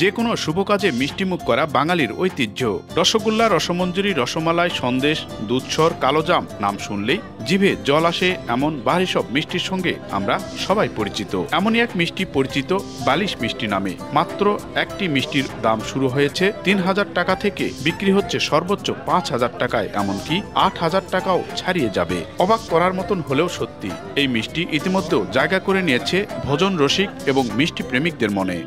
যে কোনো শুভ কাজে মিষ্টিমুখ করা বাঙালির ঐতিহ্য। রসগোল্লা, রসমঞ্জুরি, রসমালাই, সন্দেশ, দুধসর, কালোজাম নাম শুনলেই জিভে জল আসে এমন বাহারি সব মিষ্টির সঙ্গে আমরা সবাই পরিচিত। এমনই এক মিষ্টি পরিচিত বালিশ মিষ্টি নামে। মাত্র একটি মিষ্টির দাম শুরু হয়েছে ৩,০০০ টাকা থেকে, বিক্রি হচ্ছে সর্বোচ্চ ৫,০০০ টাকায়, এমনকি ৮,০০০ টাকাও ছাড়িয়ে যাবে। অবাক করার মতন হলেও সত্যি, এই মিষ্টি ইতিমধ্যেও জায়গা করে নিয়েছে ভোজন রসিক এবং মিষ্টি প্রেমিকদের মনে।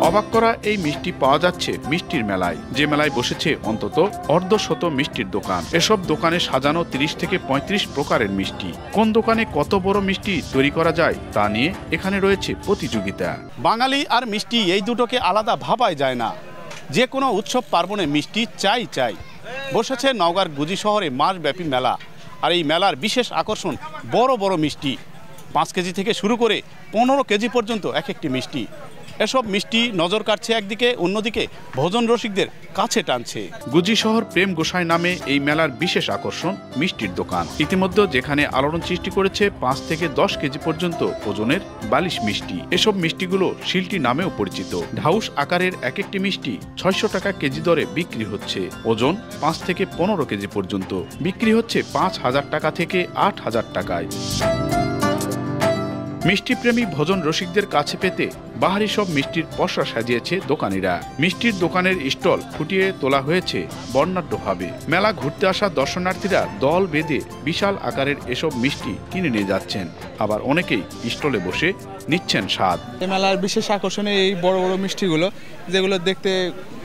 অবাক করা এই মিষ্টি পাওয়া যাচ্ছে মিষ্টির মেলায়। যে মেলায় বসেছে অন্তত অর্ধশত মিষ্টির দোকান। এসব দোকানে সাজানো ৩০ থেকে ৩৫ প্রকারের মিষ্টি। কোন দোকানে কত বড় মিষ্টি তৈরি করা যায় তা নিয়ে এখানে রয়েছে প্রতিযোগিতা। বাঙালি আর মিষ্টি এই দুটোকে আলাদা ভাবাই যায় না। যে কোনো উৎসব পার্বণে মিষ্টি চাই। বসেছে নওগাঁর গুজি শহরে মাসব্যাপী মেলা। আর এই মেলার বিশেষ আকর্ষণ বড় বড় মিষ্টি। ৫ কেজি থেকে শুরু করে ১৫ কেজি পর্যন্ত এক একটি মিষ্টি। এসব মিষ্টি নজর কাটছে একদিকে, অন্যদিকে ভোজন রসিকদের কাছে টানছে। গুজি শহর প্রেম গোসাই নামে এই মেলার বিশেষ আকর্ষণ মিষ্টির দোকান। ইতিমধ্যে যেখানে আলোড়ন সৃষ্টি করেছে ৫ থেকে ১০ কেজি পর্যন্ত ওজনের বালিশ মিষ্টি। এসব মিষ্টিগুলো শিলটি নামেও পরিচিত। ঢাউস আকারের এক একটি মিষ্টি ৬০০ টাকা কেজি দরে বিক্রি হচ্ছে। ওজন ৫ থেকে ১৫ কেজি পর্যন্ত বিক্রি হচ্ছে ৫,০০০ টাকা থেকে ৮,০০০ টাকায়। মিষ্টিপ্রেমী ভোজন রসিকদের কাছে পেতে বাহারি সব মিষ্টির পসরা সাজিয়েছে দোকানিরা। মিষ্টির দোকানের স্টল ফুটিয়ে তোলা হয়েছে বর্ণাঢ্যভাবে। মেলা ঘুরতে আসা দর্শনার্থীরা দল বেঁধে বিশাল আকারের এসব মিষ্টি কিনে নিয়ে যাচ্ছেন। আবার অনেকেই স্টলে বসে নিচ্ছেন স্বাদ। এই মেলার বিশেষ আকর্ষণ এই বড় বড় মিষ্টিগুলো, যেগুলো দেখতে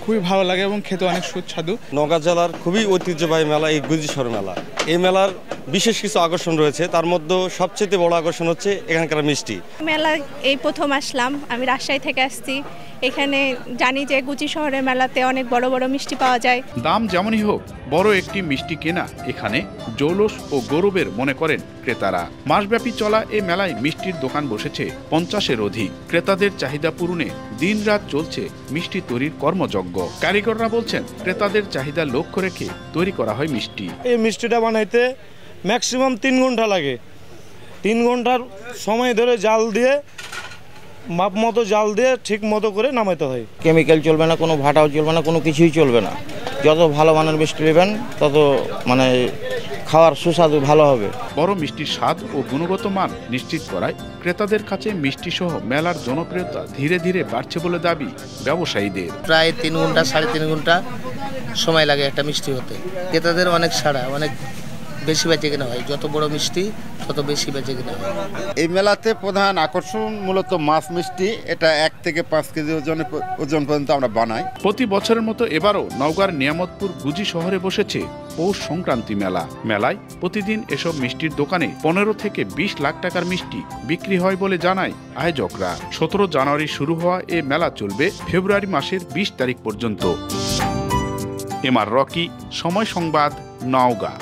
খুবই ভালো লাগে এবং খেতে অনেক সুস্বাদু। নওগাঁ জেলার খুবই ঐতিহ্যবাহী মেলা এই গুজি শহর মেলা। এই মেলার বিশেষ কিছু আকর্ষণ রয়েছে, তার মধ্যে সবচেয়ে বড় আকর্ষণ হচ্ছে এখানকার মিষ্টি। মেলা এই প্রথম আসলাম, আমি রাজশাহী থেকে আসছি। এখানে জানি যে গুজি শহরের মেলাতে অনেক বড় বড় মিষ্টি পাওয়া যায়। দাম যেমনই হোক, বড় একটি মিষ্টি কেনা এখানে জৌলস ও গৌরবের মনে করেন ক্রেতারা। মাসব্যাপী চলা এই মেলায় মিষ্টির দোকান বসেছে ৫০-এর অধিক। ক্রেতাদের চাহিদা পূরণে দিনরাত চলছে মিষ্টি তৈরির কর্মযজ্ঞ। কারিগররা বলছেন ক্রেতাদের চাহিদা লক্ষ্য রেখে তৈরি করা হয় মিষ্টি। এই মিষ্টিটা বানাইতে ম্যাক্সিমাম ৩ ঘন্টা লাগে। ৩ ঘন্টার সময় ধরে জাল দিয়ে, মাপ মতো জাল দিয়ে ঠিক মতো করে নামাইতে হয়। কেমিক্যাল চলবে না, কোনো ভাটাও চলবে না, কোনো কিছুই চলবে না। যত ভালো মানের মিষ্টি নেবেন তত খাওয়ার সুস্বাদু ভালো হবে। বড় মিষ্টির স্বাদ ও গুণগত মান নিশ্চিত করায় ক্রেতাদের কাছে মিষ্টি সহ মেলার জনপ্রিয়তা ধীরে ধীরে বাড়ছে বলে দাবি ব্যবসায়ীদের। প্রায় ৩ ঘন্টা ৩.৫ ঘন্টা সময় লাগে একটা মিষ্টি হতে। ক্রেতাদের অনেক সাড়া, অনেক বেশি বেচে কেনা হয়। যত বড় মিষ্টি তত বেশি বেচে কেনা হয়। এই মেলাতে প্রধান আকর্ষণ মূলত মাছ মিষ্টি। এটা ১ থেকে ৫ কেজি ওজন পর্যন্ত আমরা বানাই। প্রতি বছরের মতো এবারও নওগাঁর নিয়ামতপুর গুজি শহরে বসেছে পৌষ সংক্রান্তি মেলা। মেলায় প্রতিদিন এসব মিষ্টির দোকানে ১৫ থেকে ২০ লাখ টাকার মিষ্টি বিক্রি হয় বলে জানায় আয়োজকরা। ১৭ জানুয়ারি শুরু হওয়া এ মেলা চলবে ফেব্রুয়ারি মাসের ২০ তারিখ পর্যন্ত। এমআর রকি, সময় সংবাদ, নওগাঁ।